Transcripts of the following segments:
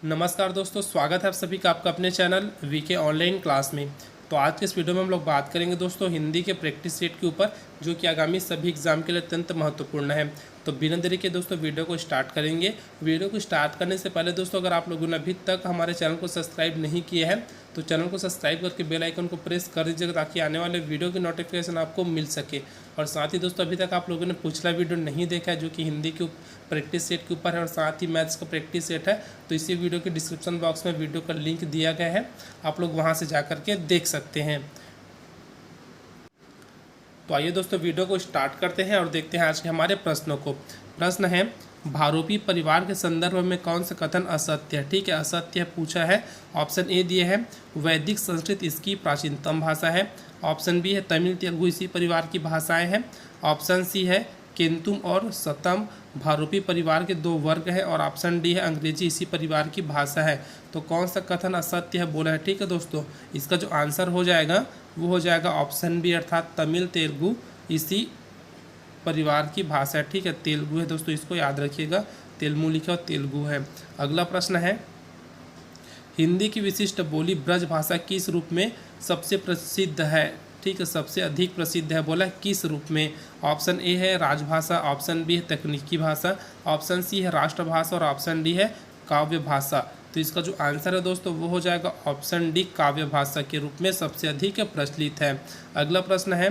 नमस्कार दोस्तों, स्वागत है आप सभी का आपका अपने चैनल वीके ऑनलाइन क्लास में। तो आज के इस वीडियो में हम लोग बात करेंगे दोस्तों हिंदी के प्रैक्टिस सेट के ऊपर, जो कि आगामी सभी एग्जाम के लिए अत्यंत महत्वपूर्ण है। तो बिना देरी के दोस्तों वीडियो को स्टार्ट करेंगे। वीडियो को स्टार्ट करने से पहले दोस्तों, अगर आप लोगों ने अभी तक हमारे चैनल को सब्सक्राइब नहीं किया है तो चैनल को सब्सक्राइब करके बेल आइकन को प्रेस कर दीजिएगा, ताकि आने वाले वीडियो की नोटिफिकेशन आपको मिल सके। और साथ ही दोस्तों, अभी तक आप लोगों ने पिछला वीडियो नहीं देखा है जो कि हिंदी के प्रैक्टिस सेट के ऊपर है और साथ ही मैथ्स का प्रैक्टिस सेट है, तो इसी वीडियो के डिस्क्रिप्शन बॉक्स में वीडियो का लिंक दिया गया है, आप लोग वहां से जा करके देख सकते हैं। तो आइए दोस्तों वीडियो को स्टार्ट करते हैं और देखते हैं आज के हमारे प्रश्नों को। प्रश्न है, भारोपी परिवार के संदर्भ में कौन सा कथन असत्य है। ठीक है, असत्य पूछा है। ऑप्शन ए दिए है, वैदिक संस्कृत इसकी प्राचीनतम भाषा है। ऑप्शन बी है, तमिल तेलुगु इसी परिवार की भाषाएं हैं। ऑप्शन सी है, केंतुम और सतम भारोपी परिवार के दो वर्ग है। और ऑप्शन डी है, अंग्रेजी इसी परिवार की भाषा है। तो कौन सा कथन असत्य है बोला है। ठीक है दोस्तों, इसका जो आंसर हो जाएगा वो हो जाएगा ऑप्शन बी, अर्थात तमिल तेलुगु इसी परिवार की भाषा है। ठीक है, तेलुगु है दोस्तों, इसको याद रखिएगा, तेलुगु लिखा और तेलुगु है। अगला प्रश्न है, हिंदी की विशिष्ट बोली ब्रज भाषा किस रूप में सबसे प्रसिद्ध है। ठीक है, सबसे अधिक प्रसिद्ध है बोला है, किस रूप में। ऑप्शन ए है राजभाषा, ऑप्शन बी है तकनीकी भाषा, ऑप्शन सी है राष्ट्रभाषा और ऑप्शन डी है काव्य भाषा। तो इसका जो आंसर है दोस्तों वो हो जाएगा ऑप्शन डी, काव्य भाषा के रूप में सबसे अधिक प्रचलित है। अगला प्रश्न है,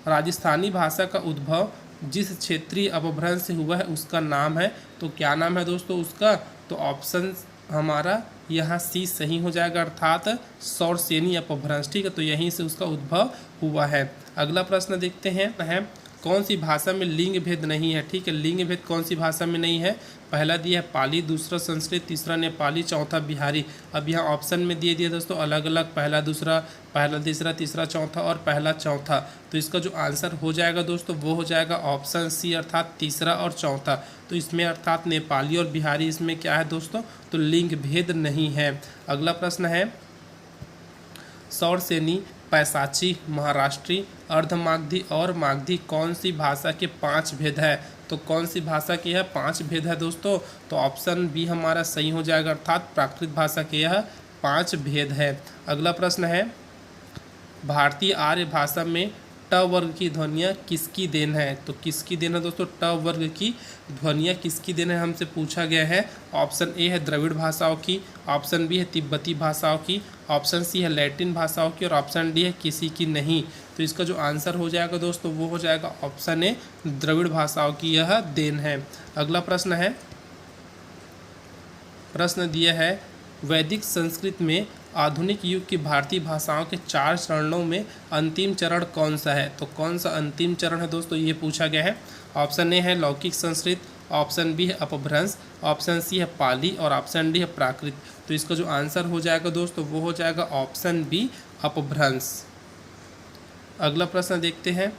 राजस्थानी भाषा का उद्भव जिस क्षेत्रीय अपभ्रंश से हुआ है उसका नाम है। तो क्या नाम है दोस्तों उसका। तो ऑप्शन हमारा यहाँ सी सही हो जाएगा, अर्थात सौरसेनी अपभ्रंश। ठीक है, तो यहीं से उसका उद्भव हुआ है। अगला प्रश्न देखते हैं, कौन सी भाषा में लिंग भेद नहीं है। ठीक है, लिंग भेद कौन सी भाषा में नहीं है। पहला दिया है पाली, दूसरा संस्कृत, तीसरा नेपाली, चौथा बिहारी। अब यहाँ ऑप्शन में दिए दिए दोस्तों अलग अलग, पहला दूसरा, पहला तीसरा, तीसरा चौथा और पहला चौथा। तो इसका जो आंसर हो जाएगा दोस्तों वो हो जाएगा ऑप्शन सी, अर्थात तीसरा और चौथा। तो इसमें अर्थात नेपाली और बिहारी इसमें क्या है दोस्तों, तो लिंग भेद नहीं है। अगला प्रश्न है, सौरसेनी, पैसाची, महाराष्ट्री, अर्धमागधी और मागधी कौन सी भाषा के 5 भेद है। तो कौन सी भाषा के यह 5 भेद है दोस्तों। तो ऑप्शन बी हमारा सही हो जाएगा, अर्थात प्राकृत भाषा के यह 5 भेद है। अगला प्रश्न है, भारतीय आर्य भाषा में ट वर्ग की ध्वनियाँ किसकी देन है। तो किसकी देन है दोस्तों, ट वर्ग की ध्वनियाँ किसकी देन है हमसे पूछा गया है। ऑप्शन ए है द्रविड़ भाषाओं की, ऑप्शन बी है तिब्बती भाषाओं की, ऑप्शन सी है लैटिन भाषाओं की और ऑप्शन डी है किसी की नहीं। तो इसका जो आंसर हो जाएगा दोस्तों वो हो जाएगा ऑप्शन ए, द्रविड़ भाषाओं की यह देन है। अगला प्रश्न है, प्रश्न दिया है, वैदिक संस्कृत में आधुनिक युग की भारतीय भाषाओं के 4 चरणों में अंतिम चरण कौन सा है। तो कौन सा अंतिम चरण है दोस्तों ये पूछा गया है। ऑप्शन ए है लौकिक संस्कृत, ऑप्शन बी है अपभ्रंश, ऑप्शन सी है पाली और ऑप्शन डी है प्राकृत। तो इसका जो आंसर हो जाएगा दोस्तों वो हो जाएगा ऑप्शन बी, अपभ्रंश। अगला प्रश्न देखते हैं।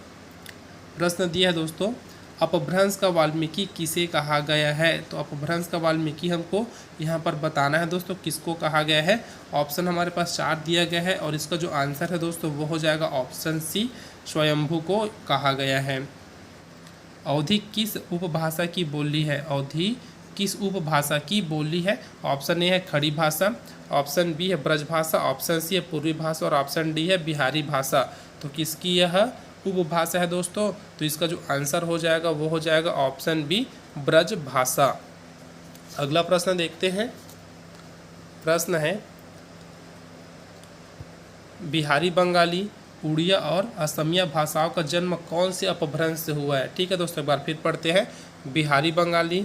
प्रश्न दिया है दोस्तों, अपभ्रंश का वाल्मीकि किसे कहा गया है। तो अपभ्रंश का वाल्मीकि हमको यहाँ पर बताना है दोस्तों किसको कहा गया है। ऑप्शन हमारे पास 4 दिया गया है और इसका जो आंसर है दोस्तों वो हो जाएगा ऑप्शन सी, स्वयंभू को कहा गया है। अवधी किस उपभाषा की बोली है। अवधी किस उपभाषा की बोली है। ऑप्शन ए है खड़ी भाषा, ऑप्शन बी है ब्रज भाषा, ऑप्शन सी है पूर्वी भाषा और ऑप्शन डी है बिहारी भाषा। तो किसकी यह उपभाषा है दोस्तों। तो इसका जो आंसर हो जाएगा वो हो जाएगा ऑप्शन बी, ब्रज भाषा। अगला प्रश्न देखते हैं। प्रश्न है, बिहारी बंगाली, उड़िया और असमिया भाषाओं का जन्म कौन से अपभ्रंश से हुआ है। ठीक है दोस्तों, एक बार फिर पढ़ते हैं। बिहारी बंगाली,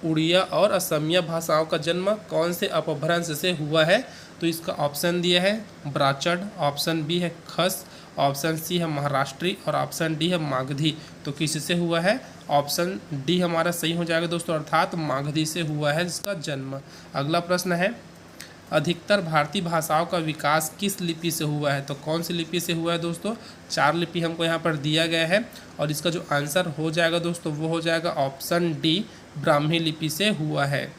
उड़िया और असमिया भाषाओं का जन्म कौन से अपभ्रंश से हुआ है। तो इसका ऑप्शन दिया है ब्राचड़, ऑप्शन बी है खस, ऑप्शन सी है महाराष्ट्री और ऑप्शन डी है मागधी। तो किससे हुआ है। ऑप्शन डी हमारा सही हो जाएगा दोस्तों, अर्थात मागधी से हुआ है इसका जन्म। अगला प्रश्न है, अधिकतर भारतीय भाषाओं का विकास किस लिपि से हुआ है। तो कौन सी लिपि से हुआ है दोस्तों। 4 लिपि हमको यहाँ पर दिया गया है और इसका जो आंसर हो जाएगा दोस्तों वो हो जाएगा ऑप्शन डी, ब्राह्मी लिपि से हुआ है।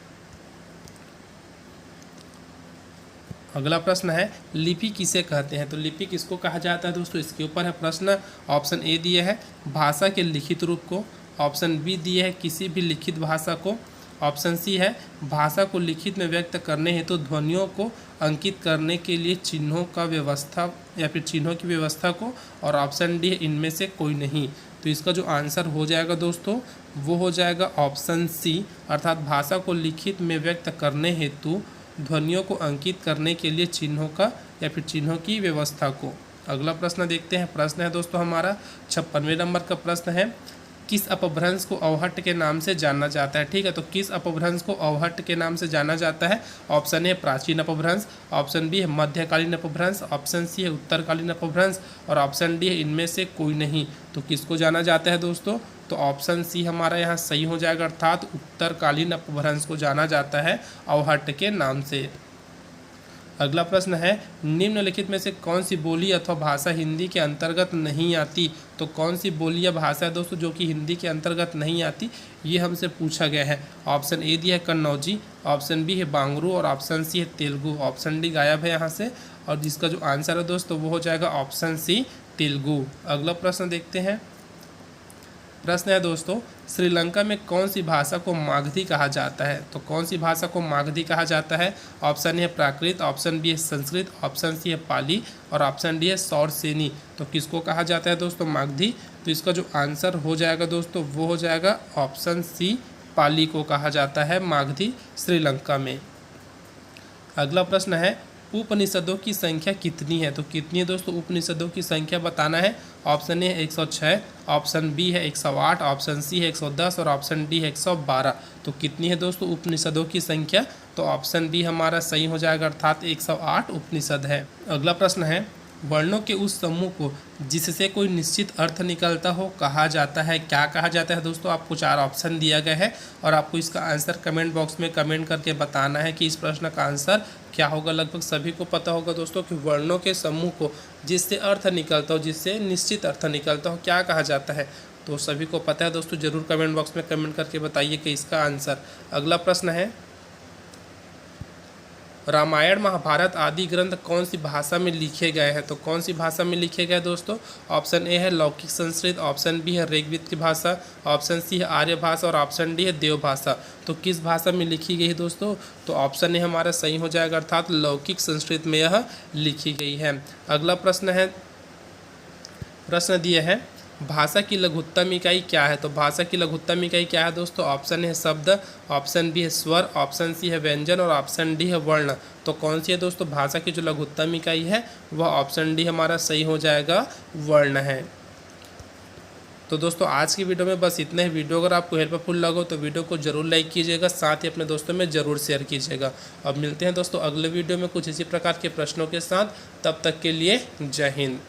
अगला प्रश्न है, लिपि किसे कहते हैं। तो लिपि किसको कहा जाता है दोस्तों, इसके ऊपर है प्रश्न। ऑप्शन ए दिया है भाषा के लिखित रूप को, ऑप्शन बी दिया है किसी भी लिखित भाषा को, ऑप्शन सी है भाषा को लिखित में व्यक्त करने हेतु ध्वनियों को अंकित करने के लिए चिन्हों का व्यवस्था या फिर चिन्हों की व्यवस्था को, और ऑप्शन डी है इनमें से कोई नहीं। तो इसका जो आंसर हो जाएगा दोस्तों वो हो जाएगा ऑप्शन सी, अर्थात भाषा को लिखित में व्यक्त करने हेतु ध्वनियों को अंकित करने के लिए चिन्हों का या फिर चिन्हों की व्यवस्था को। अगला प्रश्न देखते हैं। प्रश्न है दोस्तों हमारा 56वें नंबर का प्रश्न है, किस अपभ्रंश को अवहट्ट के नाम से जाना जाता है। ठीक है, तो किस अपभ्रंश को अवहट्ट के नाम से जाना जाता है। ऑप्शन ए प्राचीन अपभ्रंश, ऑप्शन बी है मध्यकालीन अपभ्रंश, ऑप्शन सी है उत्तरकालीन अपभ्रंश, और ऑप्शन डी है इनमें से कोई नहीं। तो किसको जाना जाता है दोस्तों, तो ऑप्शन सी हमारा यहाँ सही हो जाएगा, अर्थात उत्तरकालीन अपभ्रंश को जाना जाता है अवहट्ट के नाम से। अगला प्रश्न है, निम्नलिखित में से कौन सी बोली अथवा भाषा हिंदी के अंतर्गत नहीं आती। तो कौन सी बोली या भाषा है दोस्तों जो कि हिंदी के अंतर्गत नहीं आती, ये हमसे पूछा गया है। ऑप्शन ए दिया है कन्नौजी, ऑप्शन बी है बांगरू, और ऑप्शन सी है तेलुगु। ऑप्शन डी गायब है यहाँ से, और जिसका जो आंसर है दोस्तों वो हो जाएगा ऑप्शन सी तेलुगु। अगला प्रश्न देखते हैं। प्रश्न है दोस्तों, श्रीलंका में कौन सी भाषा को मागधी कहा जाता है। तो कौन सी भाषा को मागधी कहा जाता है। ऑप्शन ए है प्राकृत, ऑप्शन बी है संस्कृत, ऑप्शन सी है पाली, और ऑप्शन डी है सौरसेनी। तो किसको कहा जाता है दोस्तों मागधी। तो इसका जो आंसर हो जाएगा दोस्तों वो हो जाएगा ऑप्शन सी पाली को कहा जाता है मागधी श्रीलंका में। अगला प्रश्न है, उपनिषदों की संख्या कितनी है। तो कितनी है दोस्तों उपनिषदों की संख्या बताना है। ऑप्शन ए है 106, ऑप्शन बी है 108, ऑप्शन सी है 110, और ऑप्शन डी है 112। तो कितनी है दोस्तों उपनिषदों की संख्या, तो ऑप्शन बी हमारा सही हो जाएगा, अर्थात 108 उपनिषद है। अगला प्रश्न है, वर्णों के उस समूह को जिससे कोई निश्चित अर्थ निकलता हो कहा जाता है। क्या कहा जाता है दोस्तों, आपको 4 ऑप्शन दिया गया है, और आपको इसका आंसर कमेंट बॉक्स में कमेंट करके बताना है कि इस प्रश्न का आंसर क्या होगा। लगभग सभी को पता होगा दोस्तों कि वर्णों के समूह को जिससे अर्थ निकलता हो, जिससे निश्चित अर्थ निकलता हो, क्या कहा जाता है। तो सभी को पता है दोस्तों, जरूर कमेंट बॉक्स में कमेंट करके बताइए कि इसका आंसर। अगला प्रश्न है, रामायण महाभारत आदि ग्रंथ कौन सी भाषा में लिखे गए हैं। तो कौन सी भाषा में लिखे गए दोस्तों। ऑप्शन ए है लौकिक संस्कृत, ऑप्शन बी है ऋग्वेद की भाषा, ऑप्शन सी है आर्य भाषा, और ऑप्शन डी है देव भाषा। तो किस भाषा में लिखी गई है दोस्तों, तो ऑप्शन ए हमारा सही हो जाएगा, अर्थात लौकिक संस्कृत में यह लिखी गई है। अगला प्रश्न है, प्रश्न दिए है भाषा की लघुत्तम इकाई क्या है। तो भाषा की लघुत्तम इकाई क्या है दोस्तों। ऑप्शन है शब्द, ऑप्शन बी है स्वर, ऑप्शन सी है व्यंजन, और ऑप्शन डी है वर्ण। तो कौन सी है दोस्तों भाषा की जो लघुत्तम इकाई है वह ऑप्शन डी हमारा सही हो जाएगा, वर्ण है। तो दोस्तों आज की वीडियो में बस इतना ही। वीडियो अगर आपको हेल्पफुल लगा तो वीडियो को जरूर लाइक कीजिएगा, साथ ही अपने दोस्तों में ज़रूर शेयर कीजिएगा। अब मिलते हैं दोस्तों अगले वीडियो में कुछ इसी प्रकार के प्रश्नों के साथ। तब तक के लिए जय हिंद।